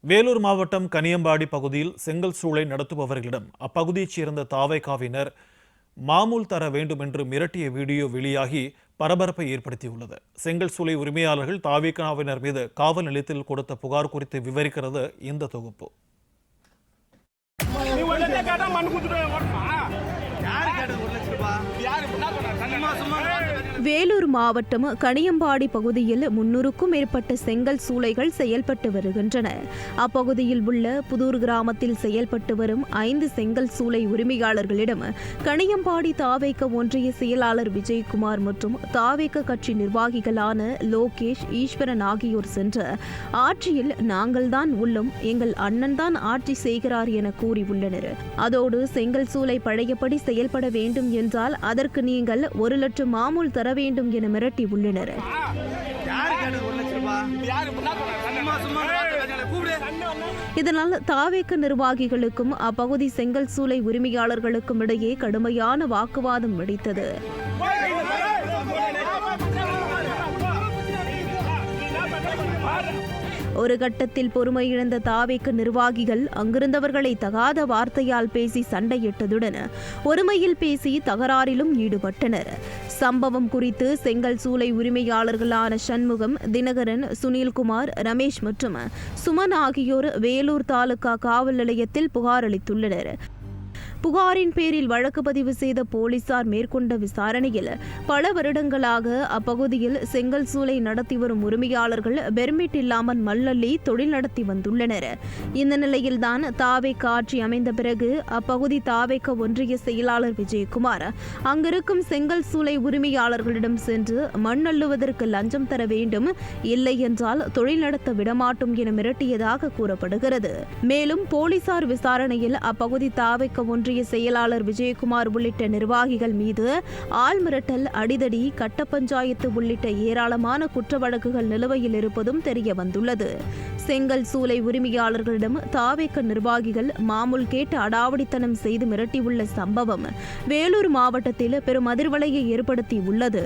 வேலூர் மாவட்டம் கனியம்பாடி பகுதியில் செங்கல் சூளை நடத்துபவர்களிடம் அப்பகுதியைச் சேர்ந்த தாவேகாவினர் மாமூல் தர வேண்டும் என்று மிரட்டிய வீடியோ வெளியாகி பரபரப்பை ஏற்படுத்தியுள்ளது. செங்கல் சூளை உரிமையாளர்கள் தாவேகாவினர் மீது காவல் நிலையத்தில் கொடுத்த புகார் குறித்து விவரிக்கிறது இந்த தொகுப்பு. வேலூர் மாவட்டம் கனியம்பாடி பகுதியில் 300க்கும் மேற்பட்ட செங்கல் சூளைகள் செயல்பட்டு வருகின்றன. அப்பகுதியில் உள்ள புதூர் கிராமத்தில் செயல்பட்டு வரும் 5 செங்கல் சூளை உரிமையாளர்களிடம் கனியம்பாடி தாவேக ஒன்றிய செயலாளர் விஜயகுமார் மற்றும் தாவேக கட்சி நிர்வாகிகளான லோகேஷ், ஈஸ்வரன் ஆகியோர் சென்று ஆட்சியில் நாங்கள்தான் உள்ளோம், எங்கள் அண்ணன் தான் ஆட்சி செய்கிறார் என கூறியுள்ளனர். அதோடு செங்கல் சூளை பழையபடி செயல்பட வேண்டும் என்றால் அதற்கு நீங்கள் 1 லட்சம் மாமூல் தர வேண்டும் என மிரட்டி உள்ளனர். இதனால் தாவேக நிர்வாகிகளுக்கும் அப்பகுதி செங்கல் சூளை உரிமையாளர்களுக்கும் இடையே கடுமையான வாக்குவாதம் வெடித்தது. ஒரு கட்டத்தில் பொறுமை இழந்த தாவேக நிர்வாகிகள் அங்கிருந்தவர்களை தகாத வார்த்தையால் பேசி சண்டையிட்டதுடன் ஒருமையில் பேசி தகராறிலும் ஈடுபட்டனர். சம்பவம் குறித்து செங்கல் சூளை உரிமையாளர்களான சண்முகம், தினகரன், சுனில்குமார், ரமேஷ் மற்றும் சுமன் ஆகியோர் வேலூர் தாலுகா காவல் நிலையத்தில் புகார் அளித்துள்ளனர். புகாரின் பேரில் வழக்கு பதிவு செய்த போலீசார் மேற்கொண்ட விசாரணையில் பல வருடங்களாக அப்பகுதியில் செங்கல் சூளை நடத்தி வரும் உரிமையாளர்கள் பெர்மிட் இல்லாமல் மல்லள்ளி தொழில் நடத்தி வந்துள்ளனர். இந்த நிலையில்தான் தாவேக ஆட்சி அமைந்த பிறகு அப்பகுதி தாவேக ஒன்றிய செயலாளர் விஜயகுமார் அங்கிருக்கும் செங்கல் சூளை உரிமையாளர்களிடம் சென்று மண் அள்ளுவதற்கு லஞ்சம் தர வேண்டும், இல்லை என்றால் தொழில் நடத்த விடமாட்டோம் என மிரட்டியதாக கூறப்படுகிறது. மேலும் போலீசார் விசாரணையில் அப்பகுதி தாவேக ஒன்றிய செயலாளர் விஜயகுமார் உள்ளிட்ட நிர்வாகிகள் மீது ஆள் மிரட்டல், அடிதடி, கட்ட பஞ்சாயத்து உள்ளிட்ட ஏராளமான குற்ற வழக்குகள் நிலுவையில் இருப்பதும் தெரிய வந்துள்ளது. செங்கல் சூளை உரிமையாளர்களிடம் தாவேக நிர்வாகிகள் மாமூல் கேட்டு அடாவடித்தனம் செய்து மிரட்டியுள்ள சம்பவம் வேலூர் மாவட்டத்தில் பெரும் அதிர்வலையை ஏற்படுத்தியுள்ளது.